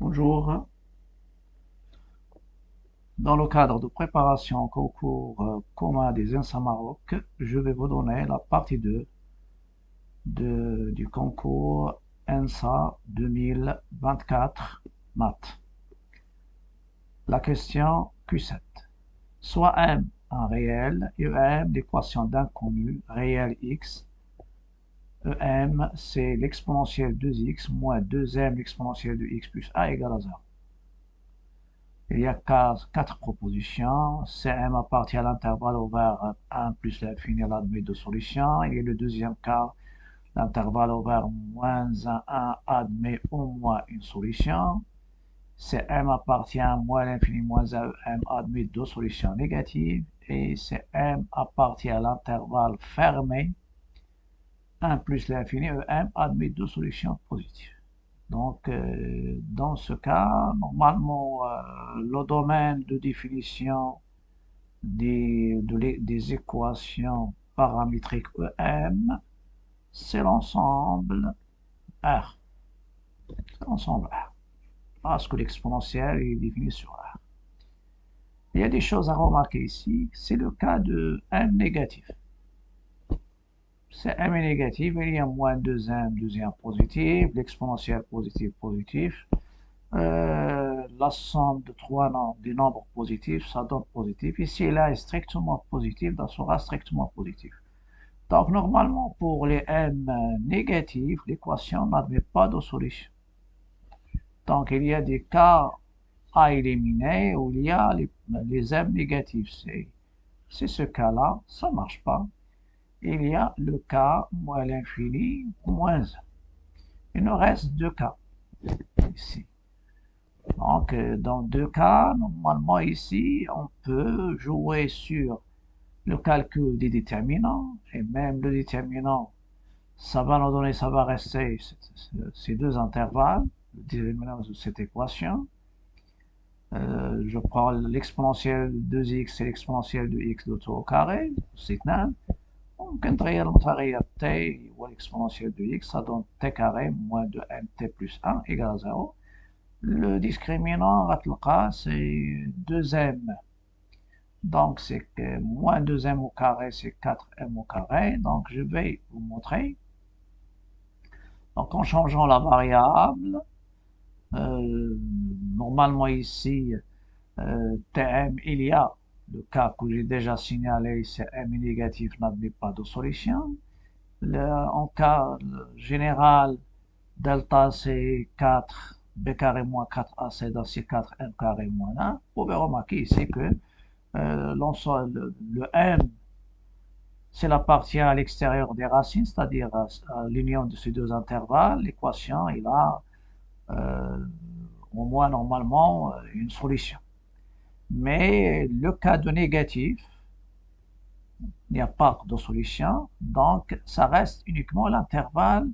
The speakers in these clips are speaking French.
Bonjour. Dans le cadre de préparation au concours commun des INSA Maroc, je vais vous donner la partie 2 du concours INSA 2024 maths. La question Q7. Soit M un réel et EM l'équation d'inconnu réel x. EM c'est l'exponentielle 2x moins 2m l'exponentielle de x plus a égale à 0. Il y a quatre propositions. CM appartient à l'intervalle ouvert 1 plus l'infini, elle admet deux solutions. Et le deuxième cas, l'intervalle ouvert moins 1 admet au moins une solution. CM appartient à moins l'infini moins 1, M admet deux solutions négatives. Et CM appartient à l'intervalle fermé 1 plus l'infini, EM admet deux solutions positives. Donc, dans ce cas, normalement, le domaine de définition des équations paramétriques EM, c'est l'ensemble R. C'est l'ensemble R. Parce que l'exponentielle est définie sur R. Il y a des choses à remarquer ici. C'est le cas de M négatif. C'est M est négatif, il y a moins 2M, deuxième positif, l'exponentielle positif. La somme de trois nombres, des nombres positifs, ça donne positif. Ici, là est strictement positif, ça sera strictement positif. Donc, normalement, pour les m négatifs, l'équation n'admet pas de solution. Donc, il y a des cas à éliminer où il y a les m négatifs. C'est ce cas-là, ça ne marche pas. Il y a le cas moins l'infini, moins 1. Il nous reste deux cas ici. Donc, dans deux cas, normalement ici, on peut jouer sur le calcul des déterminants, et même le déterminant, ça va nous donner, ça va rester ces deux intervalles, le déterminant de cette équation. Je prends l'exponentielle de 2x et l'exponentielle de x de tout au carré, c'est اثنان. ممكن تغير المتغير t والexponentielle de x, ça donne t carré moins 2mt plus 1 égale à 0. Le discriminant, c'est 2m. Donc, c'est que moins 2m au carré, c'est 4m au carré. Donc, je vais vous montrer. Donc, en changeant la variable, normalement ici, tm, il y a le cas que j'ai déjà signalé, c'est m négatif n'admet pas de solution. En cas général, delta c'est 4, b carré moins 4ac, donc c'est 4m carré moins 1. Vous pouvez remarquer ici que le m, c'est la partie à l'extérieur des racines, c'est-à-dire à l'union de ces deux intervalles. L'équation, il a au moins normalement une solution. Mais le cas de négatif, il n'y a pas de solution, donc ça reste uniquement l'intervalle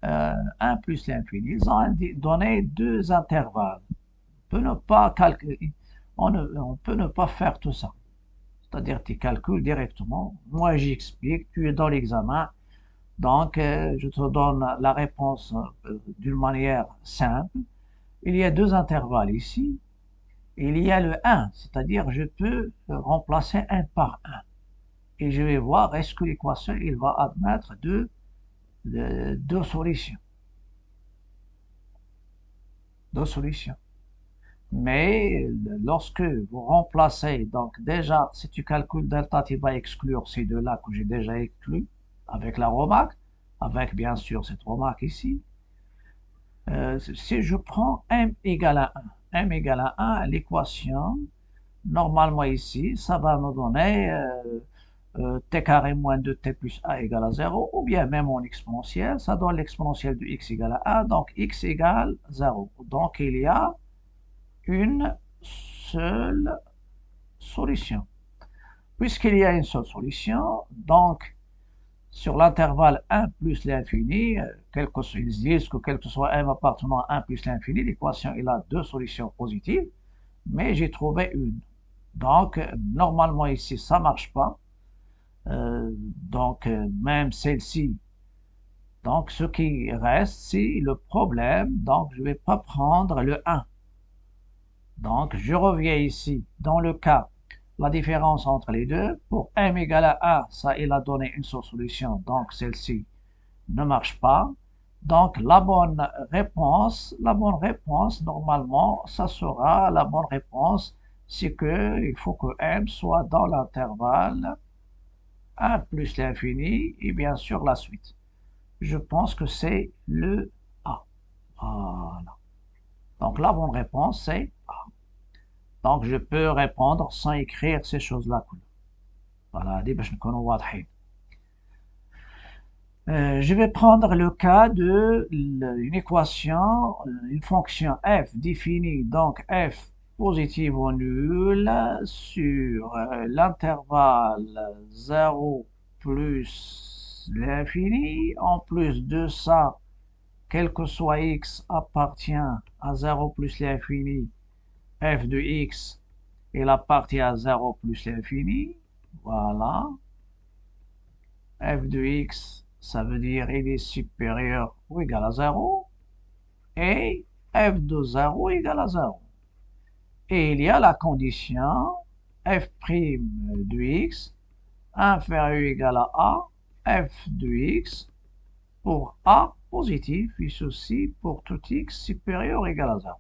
1 plus l'infini. Ils ont donné deux intervalles. On peut ne pas calculer, on peut ne pas faire tout ça. C'est-à-dire tu calcules directement. Moi j'explique, tu es dans l'examen, donc je te donne la réponse d'une manière simple. Il y a deux intervalles ici. Il y a le 1, c'est-à-dire je peux remplacer 1 par 1. Et je vais voir est-ce que l'équation il va admettre deux solutions. Deux solutions. Mais lorsque vous remplacez, donc déjà, si tu calcules delta, tu vas exclure ces deux-là que j'ai déjà exclus, avec la remarque, avec bien sûr cette remarque ici. Si je prends m égale à 1, m égale à 1, l'équation, normalement ici, ça va nous donner t carré moins 2t plus a égale à 0, ou bien même en exponentielle, ça donne l'exponentielle de x égale à 1, donc x égale 0. Donc il y a une seule solution. Puisqu'il y a une seule solution, donc sur l'intervalle 1 plus l'infini, ils disent que quel que soit m appartenant à 1 plus l'infini, l'équation il a deux solutions positives, mais j'ai trouvé une. Donc normalement ici ça marche pas. Donc même celle-ci, Donc, ce qui reste, c'est le problème. Donc, je ne vais pas prendre le 1. Donc, je reviens ici. Dans le cas, la différence entre les deux, pour m égale à 1, ça, il a donné une seule solution. Donc, celle-ci ne marche pas. Donc, la bonne réponse, normalement, ça sera la bonne réponse, c'est que il faut que m soit dans l'intervalle 1 plus l'infini et bien sûr la suite. Je pense que c'est le A. Voilà. Donc, la bonne réponse, c'est A. Donc, je peux répondre sans écrire ces choses-là. Voilà, je vais prendre le cas de une équation, une fonction f définie, donc f positive ou nulle sur l'intervalle 0 plus l'infini. En plus de ça, quel que soit x appartient à 0 plus l'infini, f de x, il appartient à 0 plus l'infini. Voilà. F de x, ça veut dire il est supérieur ou égal à 0. Et f de 0 égale à 0. Et il y a la condition f' de x inférieur ou égal à a, f de x pour a positif, et ceci pour tout x supérieur ou égal à 0.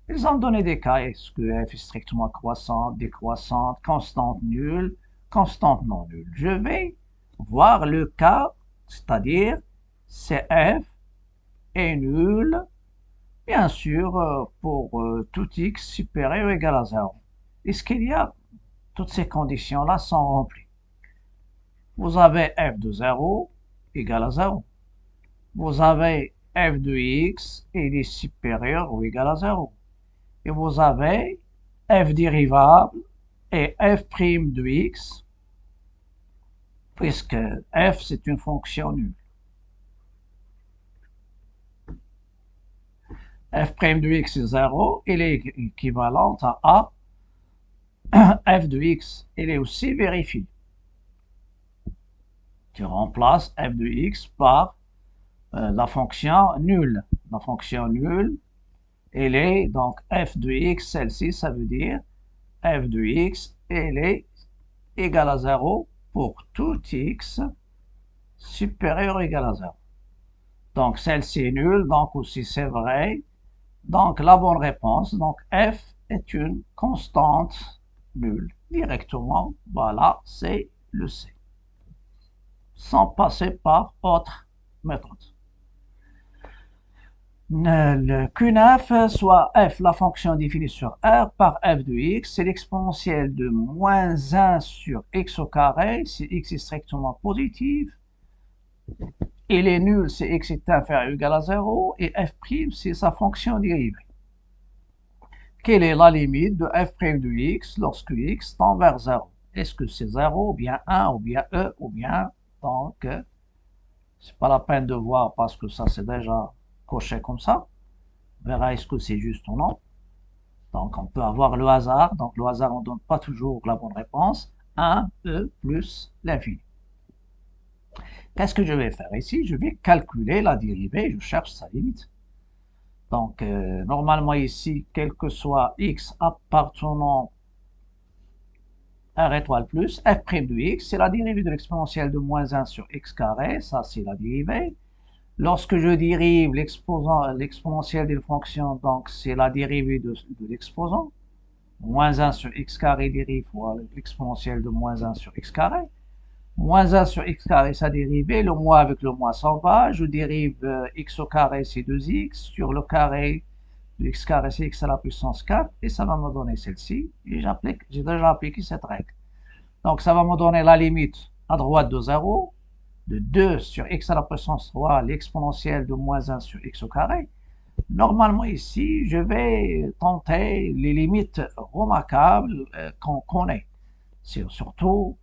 Ils ont donné des cas, est-ce que f est strictement croissante, décroissante, constante nulle, constante non nulle. Je vais voir le cas, c'est-à-dire CF est nul, bien sûr, pour tout x supérieur ou égal à 0. Est-ce qu'il y a toutes ces conditions-là sont remplies? Vous avez f de 0 égal à 0. Vous avez f de x et il est supérieur ou égal à 0. Et vous avez f dérivable et f' de x, puisque f c'est une fonction nulle. F' de x est 0, il est équivalent à a. F de x, il est aussi vérifié. Tu remplaces f de x par la fonction nulle. La fonction nulle, elle est donc f de x, celle-ci, ça veut dire f de x, elle est égale à 0 pour tout x supérieur ou égal à 0. Donc celle-ci est nulle, donc aussi c'est vrai. Donc la bonne réponse, donc f est une constante nulle. Directement, voilà, c'est le C. Sans passer par autre méthode. Le Q9, soit f, la fonction définie sur R par f de x, c'est l'exponentielle de moins 1 sur x au carré, si x est strictement positif. Il est nul si x est inférieur ou égal à 0, et f', c'est sa fonction dérivée. Quelle est la limite de f' de x lorsque x tend vers 0? Est-ce que c'est 0, ou bien 1, ou bien e, ou bien, donc, c'est pas la peine de voir parce que ça c'est déjà coché comme ça. On verra est-ce que c'est juste ou non. Donc on peut avoir le hasard. Donc le hasard, on ne donne pas toujours la bonne réponse. 1, e plus l'infini. Qu'est-ce que je vais faire ici? Je vais calculer la dérivée, je cherche sa limite. Donc normalement ici, quel que soit x appartenant à R étoile plus, f' de x, c'est la dérivée de l'exponentielle de moins 1 sur x carré, ça c'est la dérivée. Lorsque je dérive l'exponentielle d'une fonction, donc c'est la dérivée de l'exposant. Moins 1 sur x carré dérive l'exponentielle de moins 1 sur x carré. Moins 1 sur x carré, sa dérivée. Le moins avec le moins s'en va. Je dérive x au carré, c'est 2x. Sur le carré de x carré, c'est x à la puissance 4. Et ça va me donner celle-ci. Et j'ai déjà appliqué cette règle. Donc ça va me donner la limite à droite de 0. De 2 sur x à la puissance 3, l'exponentielle de moins 1 sur x au carré. Normalement ici, je vais tenter les limites remarquables qu'on connaît. Surtout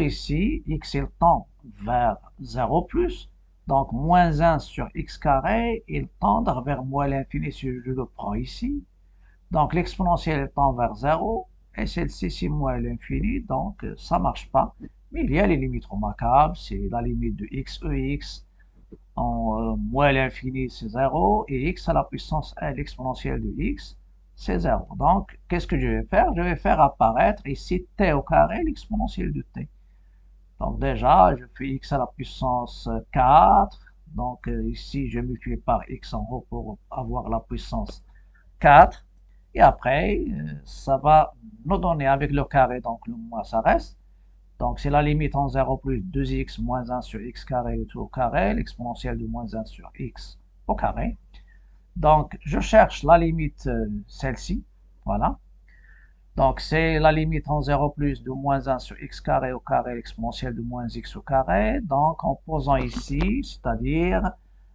ici, x il tend vers 0 plus, donc moins 1 sur x carré, il tend vers moins l'infini si je le prends ici. Donc l'exponentielle tend vers 0, et celle-ci c'est moins l'infini, donc ça ne marche pas. Mais il y a les limites remarquables, c'est la limite de x, ex, en moins l'infini, c'est 0, et x à la puissance n, l'exponentielle de x, c'est 0. Donc, qu'est-ce que je vais faire? Je vais faire apparaître ici t au carré, l'exponentielle de t. Donc déjà, je fais x à la puissance 4. Donc ici, je multiplie par x en haut pour avoir la puissance 4. Et après, ça va nous donner avec le carré, donc le moins, ça reste. Donc c'est la limite en 0 plus 2x moins 1 sur x carré tout au carré, l'exponentielle de moins 1 sur x au carré. Donc je cherche la limite, celle-ci, voilà. Donc, c'est la limite en 0 plus de moins 1 sur x carré au carré, l'exponentielle de moins x au carré. Donc, en posant ici, c'est-à-dire,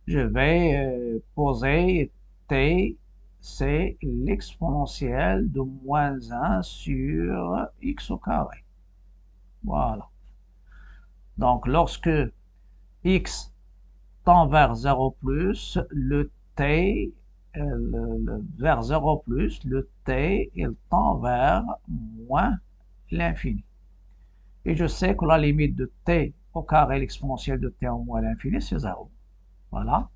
je vais poser t, c'est l'exponentielle de moins 1 sur x au carré. Voilà. Donc, lorsque x tend vers 0 plus, le t vers 0 plus, le t, il tend vers moins l'infini. Et je sais que la limite de t au carré, l'exponentielle de t en moins l'infini, c'est 0. Voilà.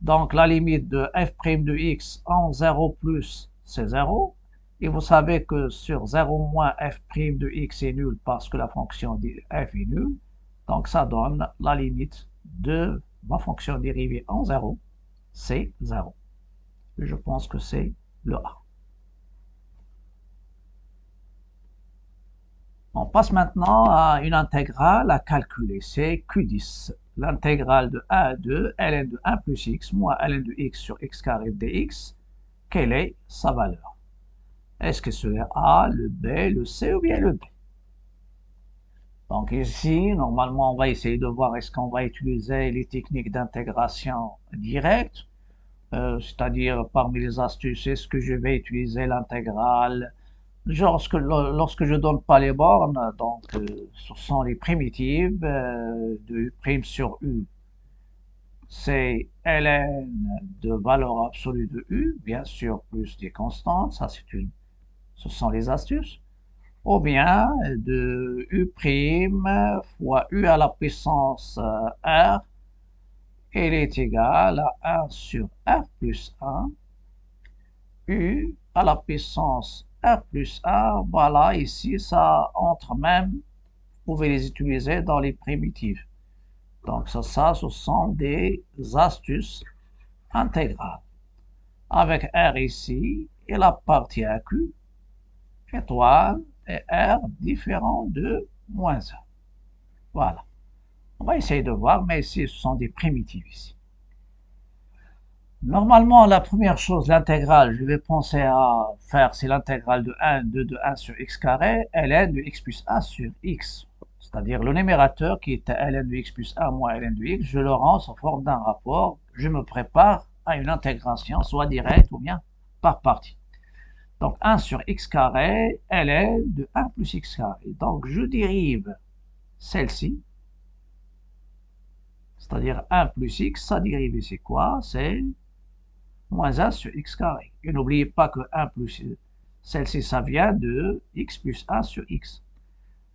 Donc la limite de f' de x en 0 plus, c'est 0. Et vous savez que sur 0 moins f' de x est nul parce que la fonction f est nulle. Donc ça donne la limite de ma fonction dérivée en 0, c'est 0. Je pense que c'est le A. On passe maintenant à une intégrale à calculer, c'est Q10. L'intégrale de 1 à 2, ln de 1 plus x moins ln de x sur x carré dx, quelle est sa valeur? Est-ce que c'est le A, le B, le C ou bien le D? Donc ici, normalement, on va essayer de voir est-ce qu'on va utiliser les techniques d'intégration directe, c'est-à-dire parmi les astuces, est-ce que je vais utiliser l'intégrale lorsque je donne pas les bornes, donc ce sont les primitives de U' sur U. C'est ln de valeur absolue de U, bien sûr, plus des constantes, ça ce sont les astuces. Ou bien de U' fois U à la puissance R, elle est égale à 1 sur R plus 1, U à la puissance R plus 1, voilà, ici, ça entre même, vous pouvez les utiliser dans les primitives. Donc ça ce sont des astuces intégrales. Avec R ici, il appartient à Q, étoile, et R différent de moins 1. Voilà. On va essayer de voir, mais ici, ce sont des primitives ici. Normalement, la première chose, l'intégrale, je vais penser à faire, c'est l'intégrale de 1, de 1 sur x carré, ln de x plus 1 sur x. C'est-à-dire le numérateur qui est ln de x plus 1 moins ln de x, je le rends sous forme d'un rapport. Je me prépare à une intégration, soit directe ou bien par partie. Donc 1 sur x carré, ln de 1 plus x carré. Donc je dérive celle-ci, c'est-à-dire 1 plus x, sa dérivée c'est quoi? C'est moins 1 sur x carré. Et n'oubliez pas que 1 plus celle-ci, ça vient de x plus 1 sur x.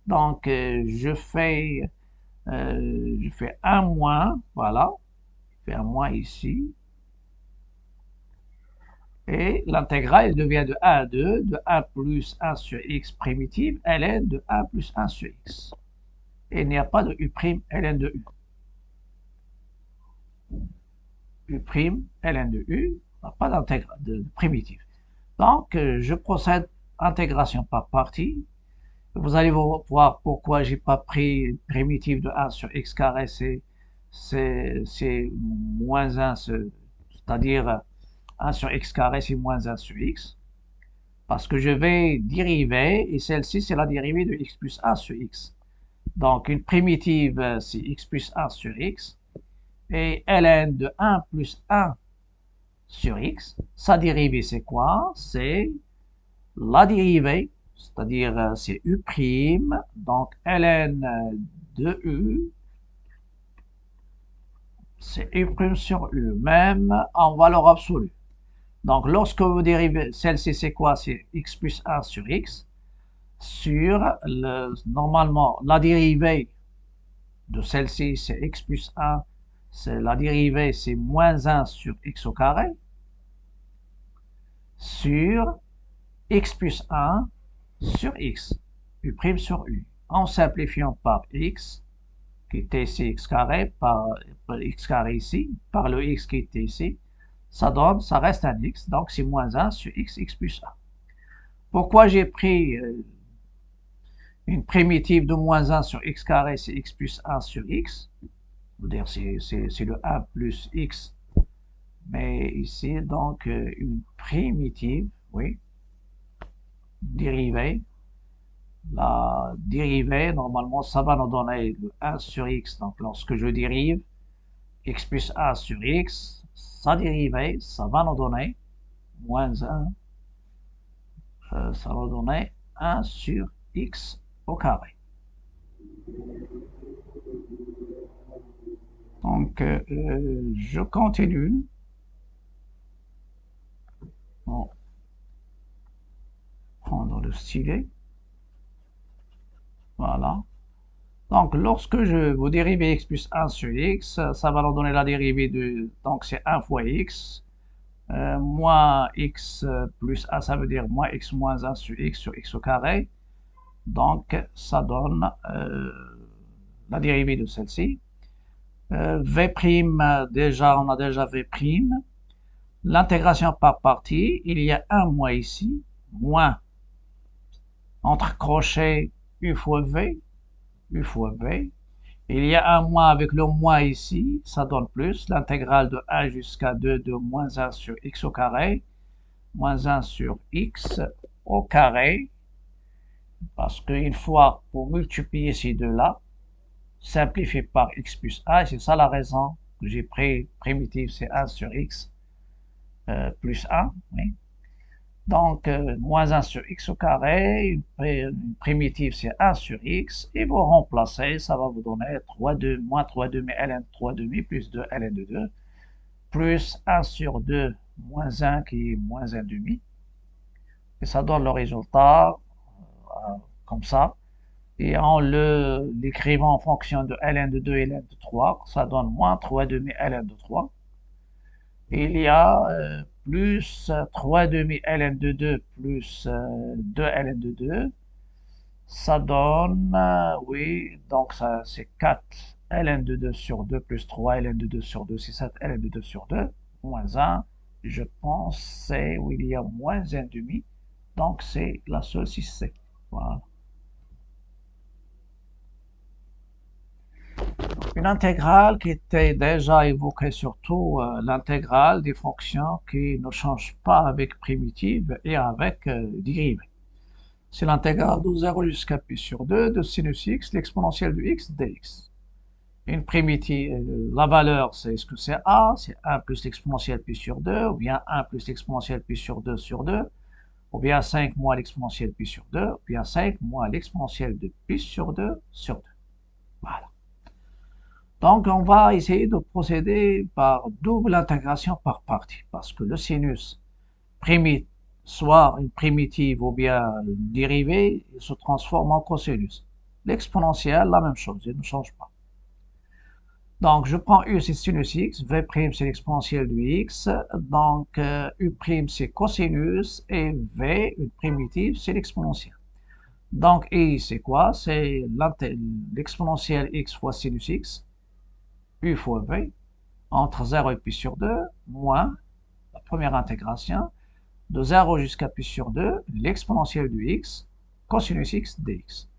Donc, je fais 1 moins, voilà, je fais un moins ici. Et l'intégrale devient de 1 à 2, de 1 plus 1 sur x primitive, ln de 1 plus 1 sur x. Et il n'y a pas de u' ln de u. U', ln de u, pas de primitive. Donc, je procède intégration par partie. Vous allez voir pourquoi j'ai pas pris une primitive de 1 sur x carré, c'est moins 1, c'est-à-dire 1 sur x carré, c'est moins 1 sur x. Parce que je vais dériver, et celle-ci, c'est la dérivée de x plus 1 sur x. Donc, une primitive, c'est x plus 1 sur x. Et ln de 1 plus 1 sur x, sa dérivée, c'est quoi? C'est la dérivée, c'est-à-dire c'est u', donc ln de u, c'est u' sur u, même en valeur absolue. Donc lorsque vous dérivez, celle-ci c'est quoi? C'est x plus 1 sur x. sur normalement, la dérivée de celle-ci, c'est x plus 1, la dérivée, c'est moins 1 sur x au carré, sur x plus 1 sur x, u' sur u. En simplifiant par x, qui était ici x carré, par x carré ici, par le x qui était ici, ça reste un x, donc c'est moins 1 sur x, x plus 1. Pourquoi j'ai pris une primitive de moins 1 sur x carré, c'est x plus 1 sur x, c'est le 1 plus x, mais ici, donc, une primitive, oui, dérivée. La dérivée, normalement, ça va nous donner le 1 sur x. Donc, lorsque je dérive x plus 1 sur x, sa dérivée, ça va nous donner moins 1. Ça va nous donner 1 sur x au carré. Donc, je continue. Bon. Prendre le stylet. Voilà. Donc, lorsque vous dérivez x plus 1 sur x, ça va nous donner la dérivée de... Donc, c'est 1 fois x. Moins x plus 1, ça veut dire moins x moins 1 sur x au carré. Donc, ça donne la dérivée de celle-ci. V', déjà, on a déjà V'. L'intégration par partie, il y a un moins ici, moins entre crochets u fois V, u fois V. Il y a un moins avec le moins ici, ça donne plus. L'intégrale de 1 jusqu'à 2 de moins 1 sur x au carré, moins 1 sur x au carré, parce qu'une fois pour multiplier ces deux-là, simplifier par x plus 1, c'est ça la raison que j'ai pris primitive, c'est 1 sur x plus 1. Oui. Donc, moins 1 sur x au carré, une primitive, c'est 1 sur x, et vous remplacez, ça va vous donner 3 demi, moins 3 demi ln 3 demi, plus 2 ln de 2, plus 1 sur 2, moins 1 qui est moins 1 demi, et ça donne le résultat comme ça. Et en l'écrivant en fonction de ln de 2 et ln de 3, ça donne moins 3 demi ln de 3. Et il y a plus 3 demi ln de 2 plus 2 ln de 2. Ça donne, oui, donc ça c'est 4 ln de 2 sur 2 plus 3 ln de 2 sur 2, c'est 7 ln de 2 sur 2, moins 1. Je pense c'est où il y a moins 1 demi. Donc c'est la seule 6C. Voilà. Une intégrale qui était déjà évoquée, surtout l'intégrale des fonctions qui ne changent pas avec primitive et avec dérivée. C'est l'intégrale de 0 jusqu'à pi sur 2 de sinus x, l'exponentielle de x dx. Une primitive, la valeur, c'est ce que c'est a, c'est 1 plus l'exponentielle pi sur 2, ou bien 1 plus l'exponentielle pi sur 2 sur 2, ou bien 5 moins l'exponentielle pi sur 2, ou bien 5 moins l'exponentielle de pi sur 2 sur 2. Voilà. Donc, on va essayer de procéder par double intégration par partie, parce que le sinus soit une primitive ou bien une dérivée, il se transforme en cosinus. L'exponentielle, la même chose, il ne change pas. Donc, je prends u, c'est sinus x, v', c'est l'exponentielle du x, donc u', c'est cosinus, et v, une primitive, c'est l'exponentielle. Donc, i, c'est quoi? C'est l'exponentielle x fois sinus x, u fois v, entre 0 et pi sur 2, moins la première intégration, de 0 jusqu'à pi sur 2, l'exponentielle du x, cosinus x dx.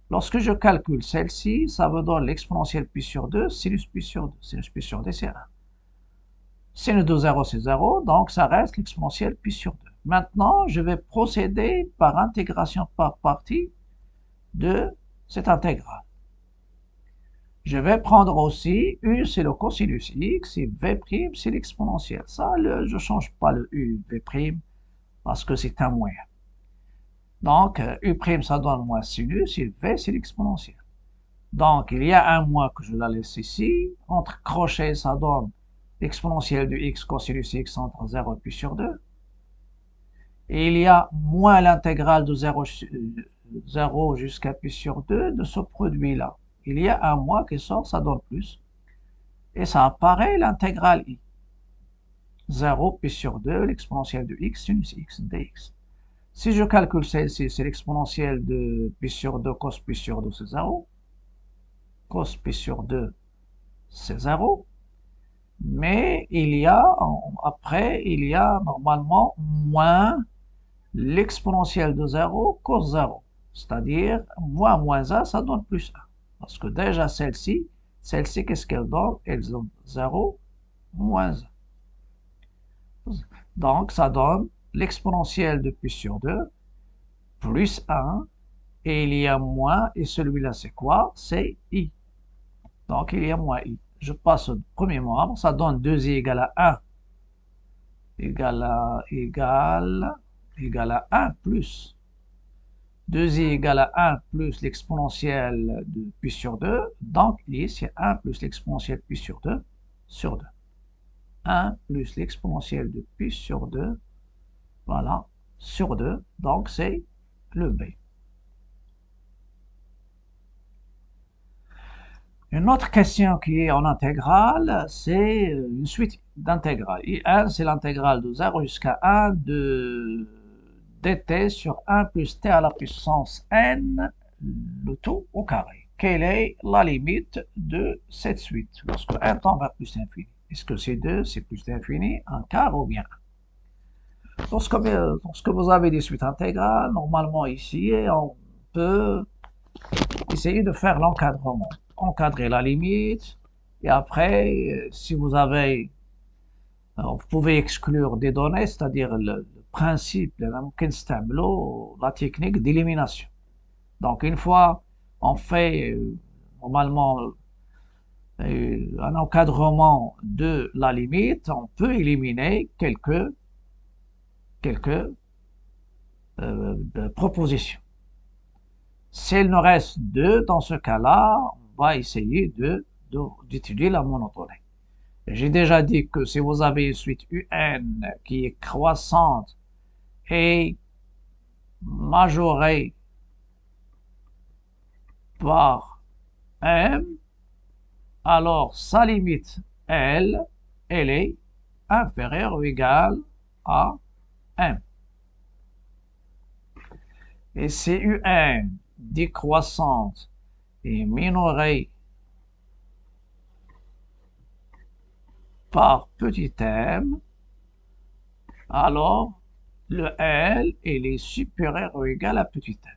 Lorsque je calcule celle-ci, ça me donne l'exponentielle pi sur 2, sinus pi sur 2. Sinus pi sur 2, c'est 1. Sinus de 0, c'est 0, donc ça reste l'exponentielle pi sur 2. Maintenant, je vais procéder par intégration par partie de cette intégrale. Je vais prendre aussi u, c'est le cosinus x, et v', c'est l'exponentielle. Ça, je ne change pas le u, v', parce que c'est un moyen. Donc, u', ça donne moins sinus, et v, c'est l'exponentielle. Donc, il y a un moins que je la laisse ici. Entre crochets, ça donne l'exponentielle de x, cosinus x, entre 0 et pi sur 2. Et il y a moins l'intégrale de 0 0 jusqu'à pi sur 2 de ce produit-là. Il y a un moins qui sort, ça donne plus. Et ça apparaît l'intégrale i. 0 pi sur 2, l'exponentielle de x, sinus x dx. Si je calcule celle-ci, c'est l'exponentielle de pi sur 2, cos pi sur 2, c'est 0. Cos pi sur 2, c'est 0. Mais après, il y a normalement moins l'exponentielle de 0 cos 0. C'est-à-dire, moins 1, ça donne plus 1. Parce que déjà, celle-ci, qu'est-ce qu'elle donne? Elle donne 0, moins 1. Donc, ça donne l'exponentielle de pi sur 2, plus 1, et il y a moins, et celui-là, c'est quoi? C'est i. Donc, il y a moins i. Je passe au premier membre, ça donne 2i égale à 1, égale à 1 plus 2i égale à 1 plus l'exponentielle de pi sur 2, donc i c'est 1 plus l'exponentielle pi sur 2 sur 2. 1 plus l'exponentielle de pi sur 2, voilà, sur 2, donc c'est le b. Une autre question qui est en intégrale, c'est une suite d'intégrales. I1, c'est l'intégrale de 0 jusqu'à 1 de dt sur 1 plus t à la puissance n, le tout au carré. Quelle est la limite de cette suite lorsque n tend vers plus l'infini? Est-ce que c'est 2, c'est plus l'infini, un quart ou bien 1? Lorsque vous avez des suites intégrales, normalement ici, on peut essayer de faire l'encadrement. Encadrer la limite, et après, si vous avez, vous pouvez exclure des données, c'est-à-dire le principe, la technique d'élimination. Donc, une fois on fait normalement un encadrement de la limite, on peut éliminer quelques propositions. S'il nous reste 2, dans ce cas-là, on va essayer d'étudier la monotonie. J'ai déjà dit que si vous avez une suite UN qui est croissante et majorée par M, alors sa limite, elle est inférieure ou égale à M. Et si UN décroissante et minorée par petit m, alors le L est supérieur ou égal à petit m.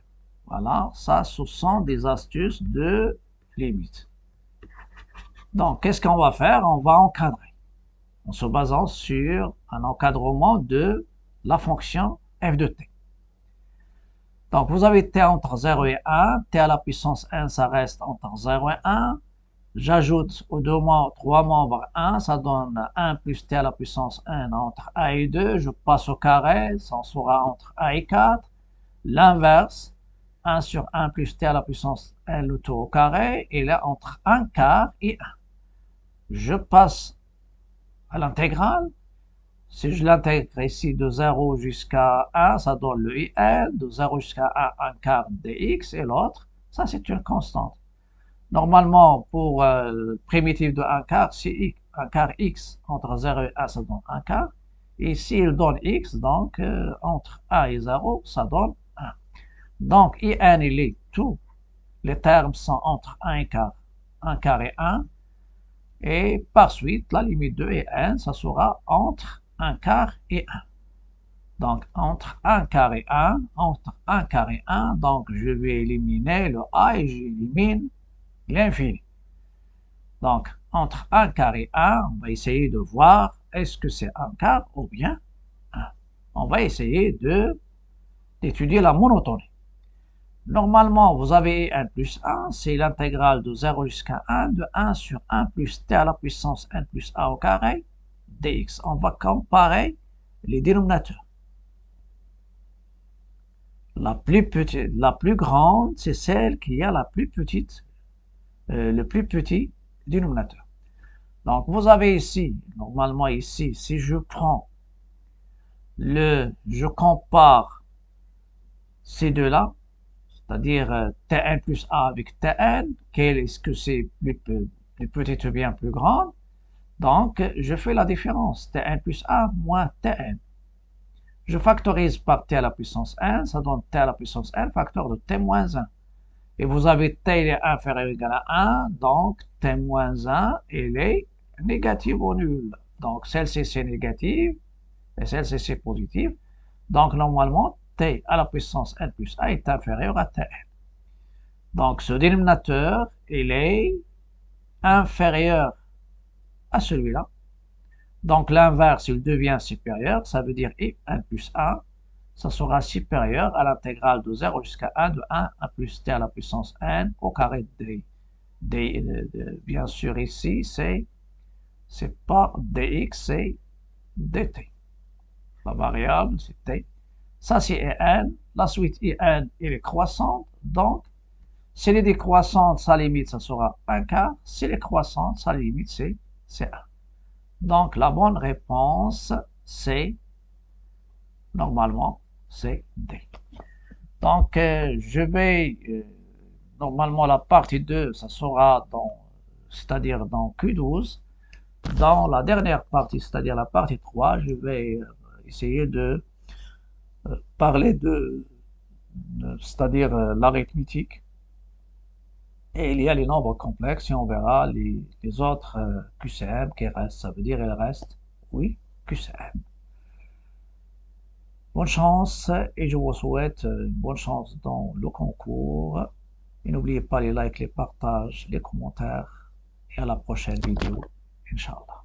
Voilà, ça ce sont des astuces de limite. Donc, qu'est-ce qu'on va faire? On va encadrer en se basant sur un encadrement de la fonction f de t. Donc, vous avez t entre 0 et 1, t à la puissance 1, ça reste entre 0 et 1. J'ajoute aux trois membres 1, ça donne 1 plus t à la puissance 1 entre a et 2. Je passe au carré, ça sera entre a et 4. L'inverse, 1 sur 1 plus t à la puissance 1, le tout au carré, et là entre 1 quart et 1. Je passe à l'intégrale. Si je l'intègre ici de 0 jusqu'à 1, ça donne le IL, de 0 jusqu'à 1, 1 quart dx, et l'autre, ça c'est une constante. Normalement, pour primitive de 1 quart, c'est 1 quart x entre 0 et 1, ça donne 1 quart. Et s'il donne x, donc entre 1 et 0, ça donne 1. Donc, IN, il est tous les termes sont entre 1 quart et 1. Et par suite, la limite de IN, ça sera entre 1 quart et 1. Donc, entre 1 quart et 1, donc je vais éliminer le A et j'élimine l'infini. Donc, entre 1 quart et 1, on va essayer de voir est-ce que c'est 1 quart ou bien 1. On va essayer d'étudier la monotonie. Normalement, vous avez 1 plus 1, c'est l'intégrale de 0 jusqu'à 1, de 1 sur 1 plus t à la puissance 1 plus a au carré, dx. On va comparer les dénominateurs. La plus grande, c'est celle qui a la plus petite, le plus petit dénominateur. Donc, vous avez ici, normalement ici, si je prends je compare ces deux-là, c'est-à-dire Tn plus A avec Tn, quel est-ce que c'est plus petite ou bien plus grande? Donc, je fais la différence, Tn plus A moins Tn. Je factorise par t à la puissance n, ça donne t à la puissance n, facteur de t moins 1. Et vous avez t est inférieur ou égal à 1, donc t moins 1, il est négatif ou nul. Donc, celle-ci c'est négative, et celle-ci c'est positive. Donc, normalement, t à la puissance n plus 1 est inférieur à tn. Donc, ce dénominateur, il est inférieur à celui-là. Donc, l'inverse, il devient supérieur. Ça veut dire n plus 1, ça sera supérieur à l'intégrale de 0 jusqu'à 1 de 1 à plus t à la puissance n au carré de d. Bien sûr, ici, c'est pas dx, c'est dt. La variable, c'est t. Ça, c'est n. La suite n, elle est croissante. Donc, si elle est décroissante, sa limite, ça sera 1 quart. Si elle est croissante, sa limite, c'est 1. Donc, la bonne réponse, c'est, normalement, c'est D. Donc, je vais, normalement, la partie 2, ça sera c'est-à-dire dans Q12. Dans la dernière partie, c'est-à-dire la partie 3, je vais essayer de parler c'est-à-dire l'arithmétique. Et il y a les nombres complexes et on verra les autres QCM qui restent. Ça veut dire il reste, oui, QCM. Bonne chance et je vous souhaite une bonne chance dans le concours. Et n'oubliez pas les likes, les partages, les commentaires. Et à la prochaine vidéo, Inch'Allah.